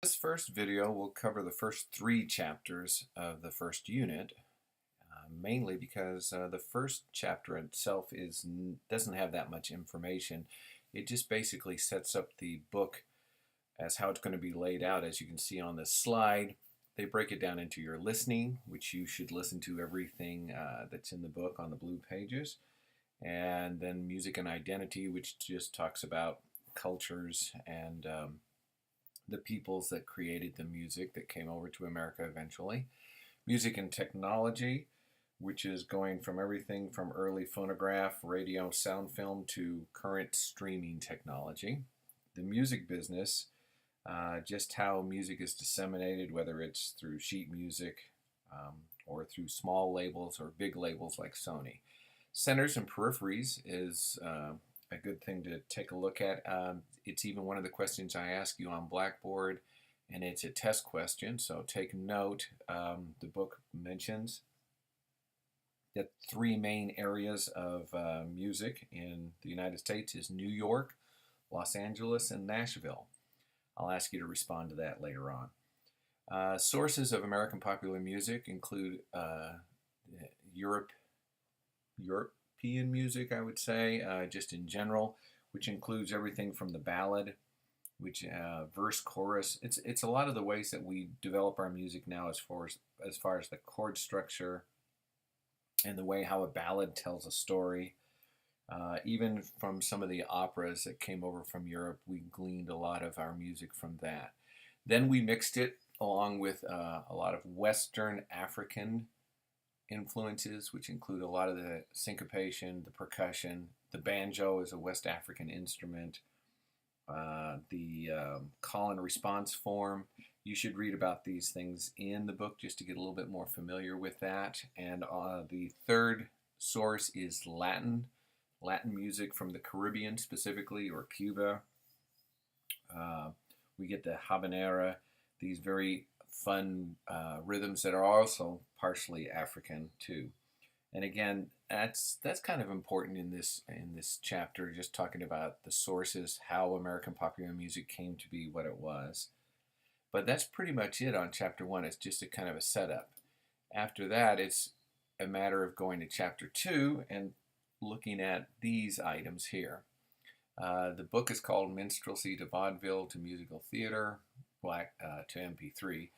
This first video will cover the first three chapters of the first unit, mainly because the first chapter itself doesn't have that much information. It just basically sets up the book as how it's going to be laid out. As you can see on this slide, they break it down into your listening, which you should listen to everything that's in the book on the blue pages, and then music and identity, which just talks about cultures and the peoples that created the music that came over to America eventually. Music and technology, which is going from everything from early phonograph, radio, sound film to current streaming technology. The music business, just how music is disseminated, whether it's through sheet music or through small labels or big labels like Sony. Centers and peripheries is a good thing to take a look at. It's even one of the questions I ask you on Blackboard, and it's a test question, so take note. The book mentions that three main areas of music in the United States is New York, Los Angeles, and Nashville. I'll ask you to respond to that later on. Sources of American popular music include European music, I would say, just in general, which includes everything from the ballad, which verse, chorus. It's a lot of the ways that we develop our music now, as far as the chord structure and the way how a ballad tells a story. Even from some of the operas that came over from Europe, we gleaned a lot of our music from that. Then we mixed it along with a lot of Western African influences, which include a lot of the syncopation, the percussion. The banjo is a West African instrument. The call and response form. You should read about these things in the book just to get a little bit more familiar with that. And the third source is Latin music from the Caribbean specifically, or Cuba. We get the habanera, these very fun rhythms that are also partially African too. And again, that's kind of important in this chapter, just talking about the sources, how American popular music came to be what it was. But that's pretty much it on chapter 1. It's just a kind of a setup. After that, it's a matter of going to chapter 2 and looking at these items here. The book is called Minstrelsy to Vaudeville to Musical Theater, to MP3.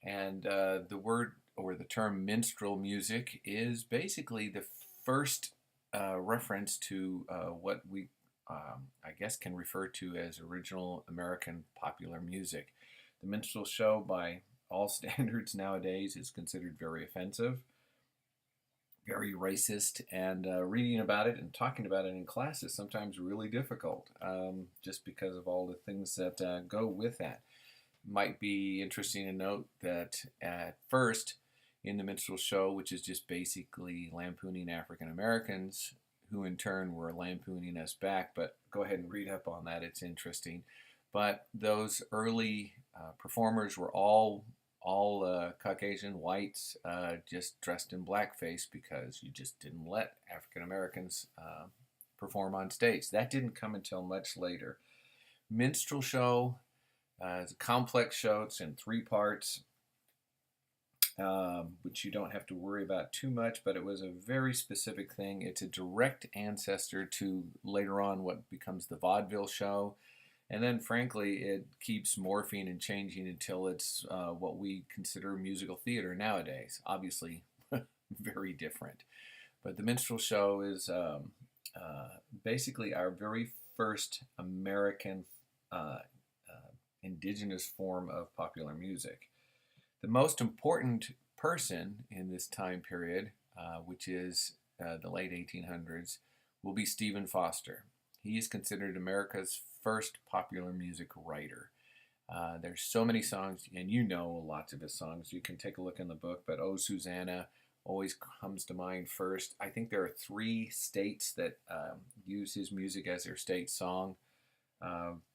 And the word or the term minstrel music is basically the first reference to what we, I guess, can refer to as original American popular music. The minstrel show, by all standards nowadays, is considered very offensive, very racist, and reading about it and talking about it in class is sometimes really difficult, just because of all the things that go with that. Might be interesting to note that at first, in the minstrel show, which is just basically lampooning African Americans, who in turn were lampooning us back, but go ahead and read up on that, it's interesting. But those early performers were all Caucasian whites, just dressed in blackface because you just didn't let African Americans perform on stage. That didn't come until much later. Minstrel show, it's a complex show. It's in 3 parts, which you don't have to worry about too much, but it was a very specific thing. It's a direct ancestor to later on what becomes the vaudeville show. And then, frankly, it keeps morphing and changing until it's what we consider musical theater nowadays. Obviously, very different. But the minstrel show is basically our very first American indigenous form of popular music. The most important person in this time period, which is the late 1800s, will be Stephen Foster. He is considered America's first popular music writer. There's so many songs, and you know lots of his songs. You can take a look in the book, but Oh, Susanna always comes to mind first. I think there are 3 states that use his music as their state song.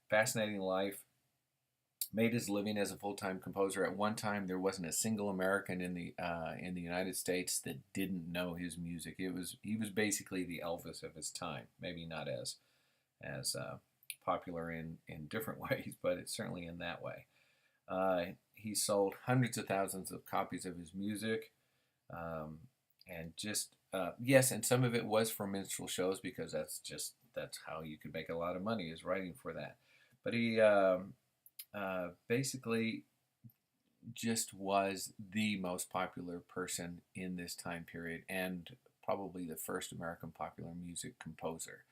Fascinating Life. Made his living as a full-time composer. At one time, there wasn't a single American in the United States that didn't know his music. He was basically the Elvis of his time. Maybe not as popular in different ways, but it's certainly in that way. He sold hundreds of thousands of copies of his music, um, and just yes, and some of it was for minstrel shows because that's how you could make a lot of money is writing for that. But he basically just was the most popular person in this time period and probably the first American popular music composer.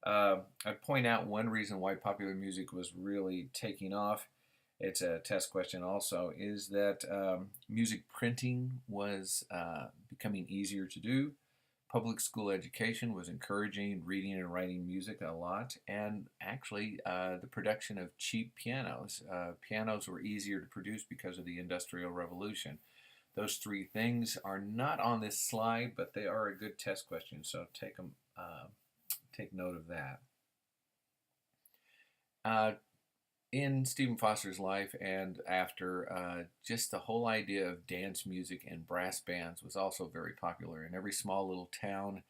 I'd point out one reason why popular music was really taking off. It's a test question also, is that music printing was becoming easier to do. Public school education was encouraging reading and writing music a lot, and actually, the production of cheap pianos. Pianos were easier to produce because of the Industrial Revolution. Those three things are not on this slide, but they are a good test question, so take note of that. Uh, in Stephen Foster's life and after, just the whole idea of dance music and brass bands was also very popular. In every small little town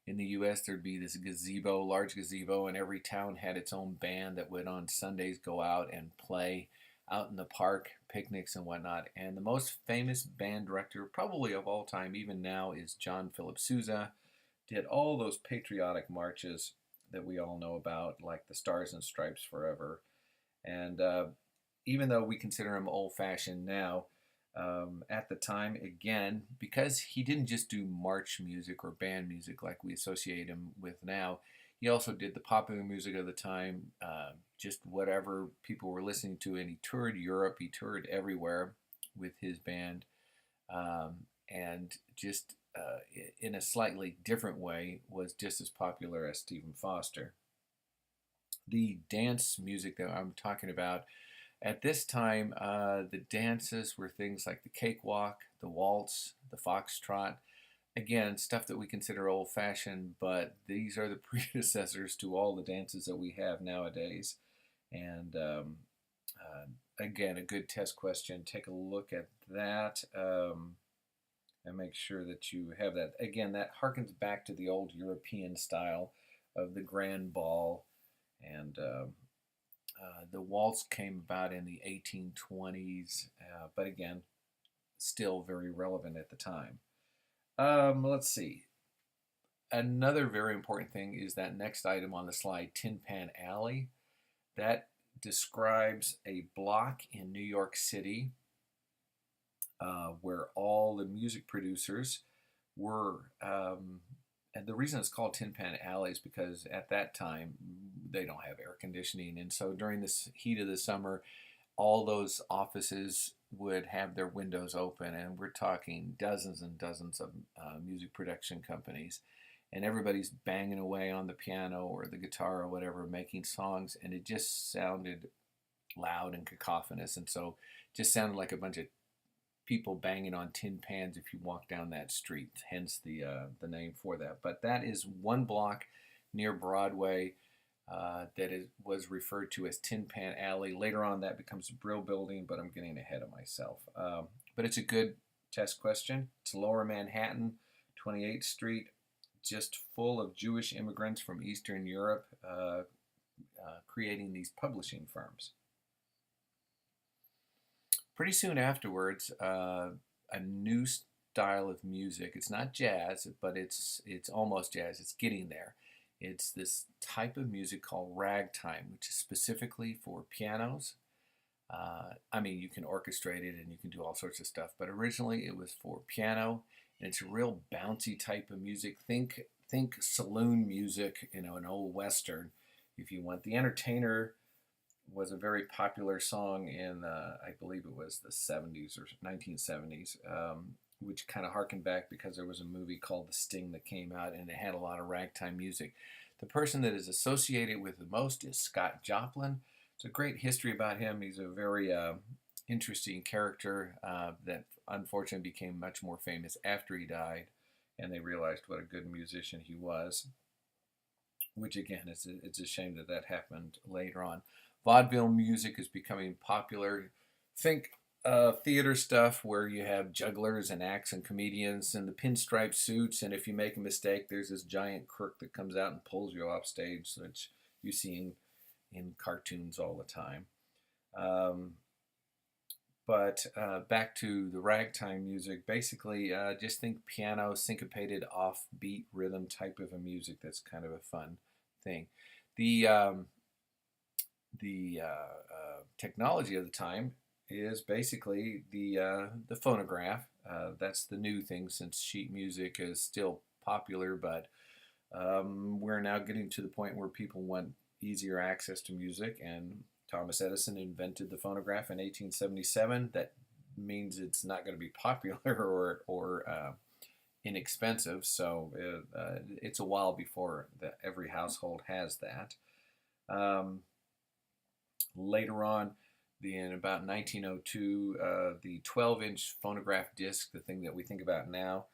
in the U.S., there'd be this gazebo, large gazebo, and every town had its own band that would on Sundays go out and play out in the park, picnics and whatnot. And the most famous band director, probably of all time, even now, is John Philip Sousa. Did all those patriotic marches that we all know about, like the Stars and Stripes Forever. And even though we consider him old fashioned now, at the time, again, because he didn't just do march music or band music like we associate him with now, he also did the popular music of the time, just whatever people were listening to. And he toured Europe, he toured everywhere with his band, and just in a slightly different way, was just as popular as Stephen Foster. The dance music that I'm talking about at this time, the dances were things like the cakewalk, the waltz, the foxtrot. Again, stuff that we consider old fashioned, but these are the predecessors to all the dances that we have nowadays. And again, a good test question. Take a look at that and make sure that you have that. Again, that harkens back to the old European style of the grand ball. And the waltz came about in the 1820s, but again, still very relevant at the time. Let's see. Another very important thing is that next item on the slide, Tin Pan Alley. That describes a block in New York City where all the music producers were. And the reason it's called Tin Pan Alley is because at that time they don't have air conditioning, and so during the heat of the summer, all those offices would have their windows open, and we're talking dozens and dozens of music production companies, and everybody's banging away on the piano or the guitar or whatever, making songs, and it just sounded loud and cacophonous, and so just sounded like a bunch of people banging on tin pans if you walk down that street, hence the name for that. But that is one block near Broadway was referred to as Tin Pan Alley. Later on, that becomes a Brill Building, but I'm getting ahead of myself. But it's a good test question. It's Lower Manhattan, 28th Street, just full of Jewish immigrants from Eastern Europe creating these publishing firms. Pretty soon afterwards, a new style of music. It's not jazz, but it's almost jazz. It's getting there. It's this type of music called ragtime, which is specifically for pianos. I mean, you can orchestrate it and you can do all sorts of stuff, but originally it was for piano, and it's a real bouncy type of music. Think saloon music, an old western, if you want. The Entertainer was a very popular song in, I believe it was the 70s or 1970s, which kind of harkened back because there was a movie called The Sting that came out and it had a lot of ragtime music. The person that is associated with the most is Scott Joplin. It's a great history about him. He's a very interesting character that unfortunately became much more famous after he died, and they realized what a good musician he was, which again, it's a shame that that happened later on. Vaudeville music is becoming popular. Think theater stuff where you have jugglers and acts and comedians in the pinstripe suits, and if you make a mistake, there's this giant crook that comes out and pulls you off stage, which you see in cartoons all the time. But back to the ragtime music, basically, just think piano, syncopated, offbeat rhythm type of a music. That's kind of a fun thing. The technology of the time is basically the phonograph. That's the new thing since sheet music is still popular, but we're now getting to the point where people want easier access to music, and Thomas Edison invented the phonograph in 1877. That means it's not going to be popular or inexpensive, so it's a while before every household has that. Um, Later on, in about 1902, the 12-inch phonograph disc, the thing that we think about now,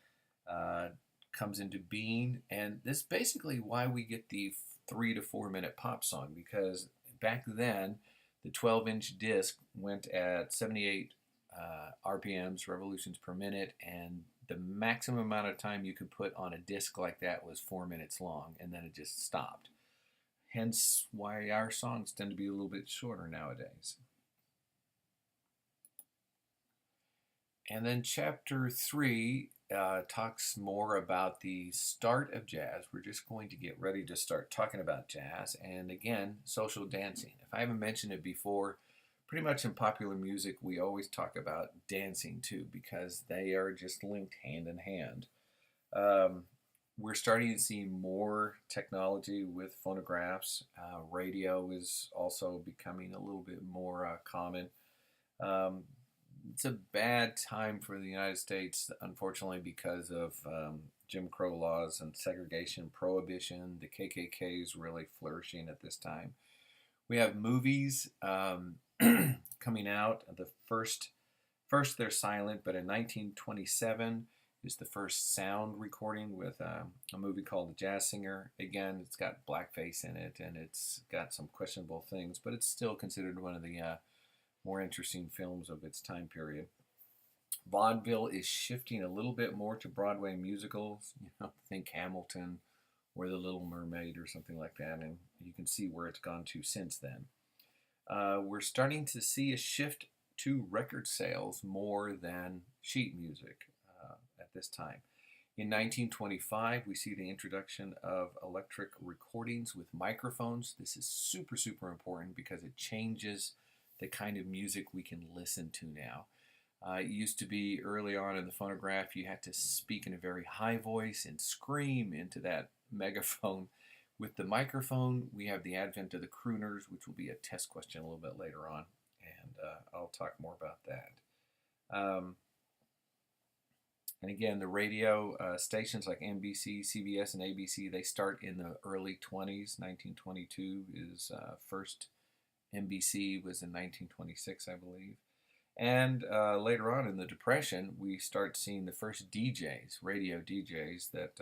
uh, comes into being, and this is basically why we get the 3 to 4 minute pop song, because back then the 12-inch disc went at 78 RPMs, revolutions per minute, and the maximum amount of time you could put on a disc like that was 4 minutes long, and then it just stopped. Hence why our songs tend to be a little bit shorter nowadays. And then chapter 3 talks more about the start of jazz. We're just going to get ready to start talking about jazz. And again, social dancing. If I haven't mentioned it before, pretty much in popular music, we always talk about dancing too, because they are just linked hand in hand. We're starting to see more technology with phonographs. Radio is also becoming a little bit more common. Um, it's a bad time for the United States, unfortunately, because of Jim Crow laws and segregation, prohibition. The KKK is really flourishing at this time. We have movies coming out. First they're silent, but in 1927 is the first sound recording with a movie called The Jazz Singer. Again, it's got blackface in it, and it's got some questionable things, but it's still considered one of the more interesting films of its time period. Vaudeville is shifting a little bit more to Broadway musicals. Think Hamilton or The Little Mermaid or something like that, and you can see where it's gone to since then. We're starting to see a shift to record sales more than sheet music at this time. In 1925, we see the introduction of electric recordings with microphones. This is super, super important because it changes the kind of music we can listen to now. It used to be early on in the phonograph, you had to speak in a very high voice and scream into that megaphone. With the microphone, we have the advent of the crooners, which will be a test question a little bit later on, and I'll talk more about that. And again, the radio stations like NBC, CBS, and ABC, they start in the early 20s. 1922 is first NBC was in 1926, I believe. And later on in the Depression, we start seeing the first DJs, radio DJs, that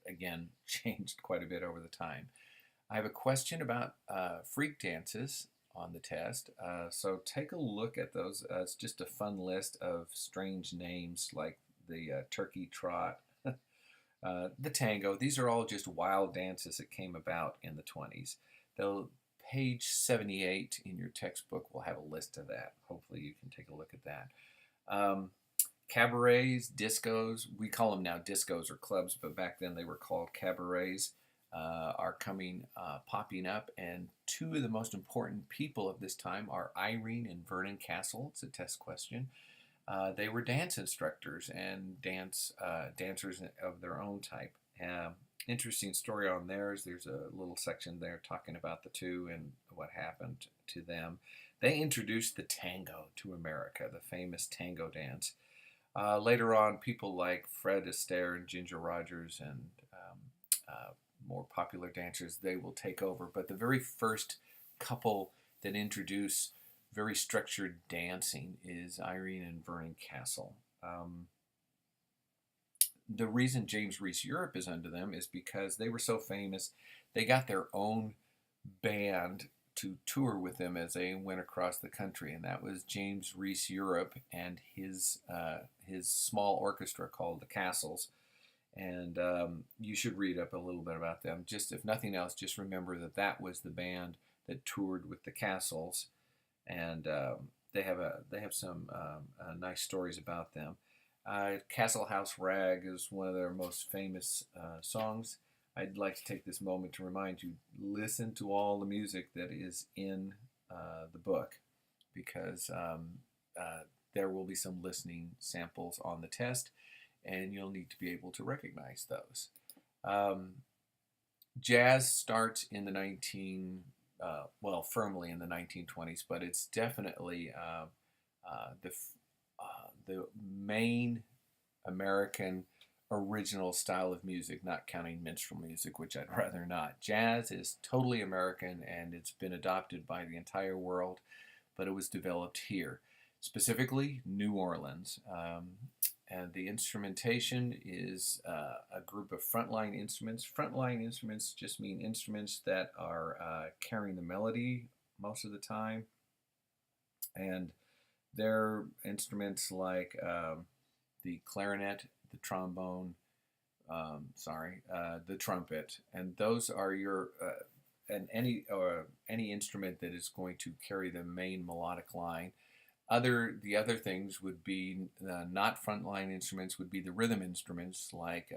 again changed quite a bit over the time. I have a question about freak dances on the test, so take a look at those. It's just a fun list of strange names like the turkey trot, the tango. These are all just wild dances that came about in the 20s. They'll Page 78 in your textbook will have a list of that. Hopefully you can take a look at that. Cabarets, discos, we call them now discos or clubs, but back then they were called cabarets, are popping up. And two of the most important people of this time are Irene and Vernon Castle. It's a test question. They were dance instructors and dancers of their own type. Interesting story on theirs. There's a little section there talking about the two and what happened to them. They introduced the tango to America, the famous tango dance. Later on, people like Fred Astaire and Ginger Rogers and more popular dancers, they will take over. But the very first couple that introduce very structured dancing is Irene and Vernon Castle. The reason James Reese Europe is under them is because they were so famous, they got their own band to tour with them as they went across the country, and that was James Reese Europe and his small orchestra called the Castles. And you should read up a little bit about them. Just if nothing else, just remember that was the band that toured with the Castles, and they have some nice stories about them. Castle House Rag is one of their most famous songs. I'd like to take this moment to remind you, listen to all the music that is in the book, because there will be some listening samples on the test, and you'll need to be able to recognize those. Um, Jazz starts in the firmly in the 1920s, but it's definitely the main American original style of music, not counting minstrel music, which I'd rather not. Jazz is totally American, and it's been adopted by the entire world, but it was developed here, specifically New Orleans. And the instrumentation is a group of frontline instruments. Frontline instruments just mean instruments that are carrying the melody most of the time. And they're instruments like the clarinet, the trombone, the trumpet, and those are your and any instrument that is going to carry the main melodic line. The other things would be not frontline instruments, would be the rhythm instruments like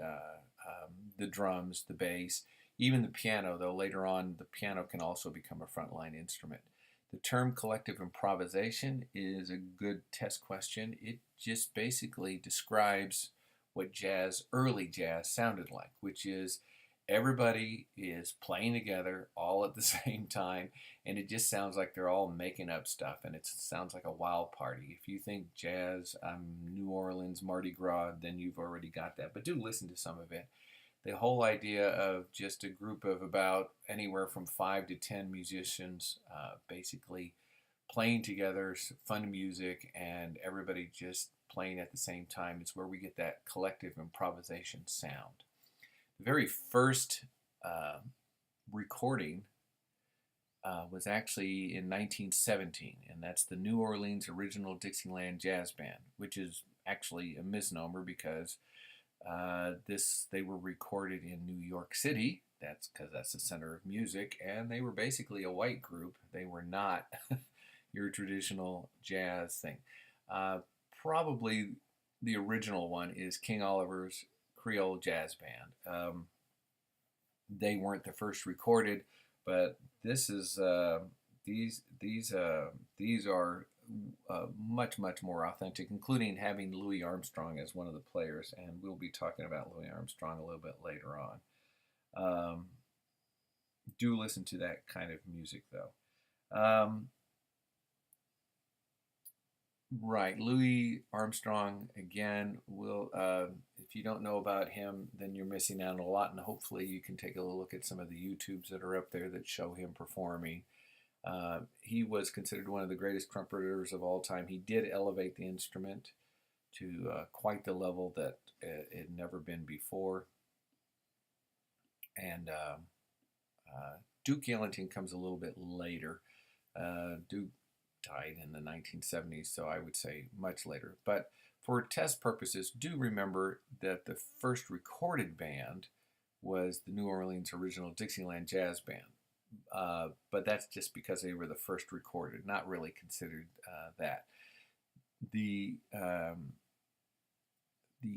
the drums, the bass, even the piano. Though later on, the piano can also become a frontline instrument. The term collective improvisation is a good test question. It just basically describes what early jazz sounded like, which is everybody is playing together all at the same time, and it just sounds like they're all making up stuff, and it sounds like a wild party. If you think jazz, New Orleans, Mardi Gras, then you've already got that. But do listen to some of it. The whole idea of just a group of about anywhere from 5 to 10 musicians basically playing together, fun music, and everybody just playing at the same time is where we get that collective improvisation sound. The very first recording was actually in 1917, and that's the New Orleans Original Dixieland Jazz Band, which is actually a misnomer because they were recorded in New York City. That's because that's the center of music, and they were basically a white group. They were not your traditional jazz thing. Probably the original one is King Oliver's Creole Jazz Band. They weren't the first recorded, but this is these are much more authentic, including having Louis Armstrong as one of the players, and we'll be talking about Louis Armstrong a little bit later on. Do listen to that kind of music, though. Right, Louis Armstrong again. If you don't know about him, then you're missing out on a lot, and hopefully you can take a look at some of the YouTubes that are up there that show him performing. He was considered one of the greatest trumpeters of all time. He did elevate the instrument to quite the level that it had never been before. And Duke Ellington comes a little bit later. Duke died in the 1970s, so I would say much later. But for test purposes, do remember that the first recorded band was the New Orleans Original Dixieland Jazz Band. But that's just because they were the first recorded, not really considered that. The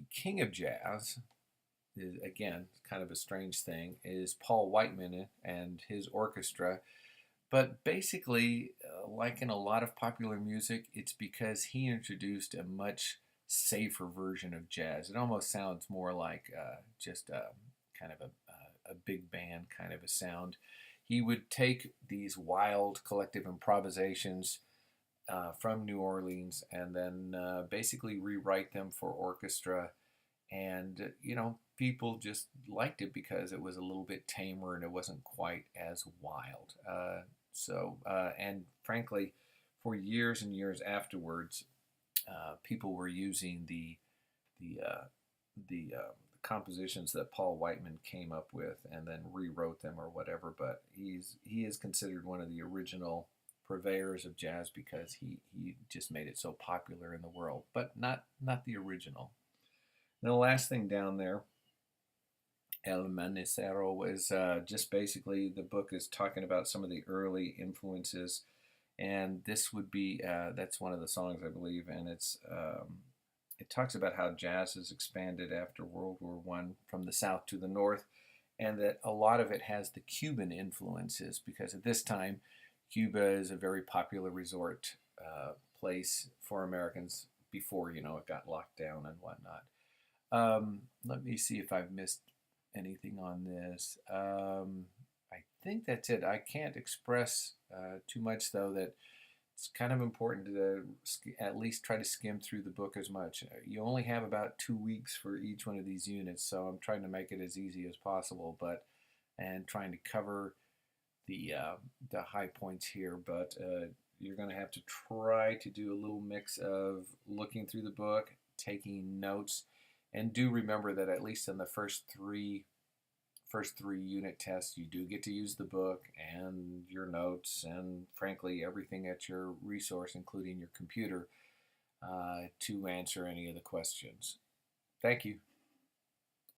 king of jazz is, again, kind of a strange thing, is Paul Whiteman and his orchestra. But basically, like in a lot of popular music, it's because he introduced a much safer version of jazz. It almost sounds more like just kind of a big band kind of a sound. He would take these wild collective improvisations from New Orleans and then basically rewrite them for orchestra. And, people just liked it because it was a little bit tamer and it wasn't quite as wild. And frankly, for years and years afterwards, people were using the compositions that Paul Whiteman came up with and then rewrote them or whatever. But he is considered one of the original purveyors of jazz because he just made it so popular in the world, but not the original. And the last thing down there, El Manicero, was just basically the book is talking about some of the early influences And this would be that's one of the songs, I believe, and it talks about how jazz has expanded after World War One from the south to the north, and that a lot of it has the Cuban influences because at this time, Cuba is a very popular resort place for Americans before it got locked down and whatnot. Let me see if I've missed anything on this. I think that's it. I can't express too much, though, that it's kind of important to at least try to skim through the book as much. You only have about 2 weeks for each one of these units, so I'm trying to make it as easy as possible, and trying to cover the high points here. But you're going to have to try to do a little mix of looking through the book, taking notes, and do remember that at least in the first three unit tests, you do get to use the book and your notes and, frankly, everything at your resource, including your computer, to answer any of the questions. Thank you.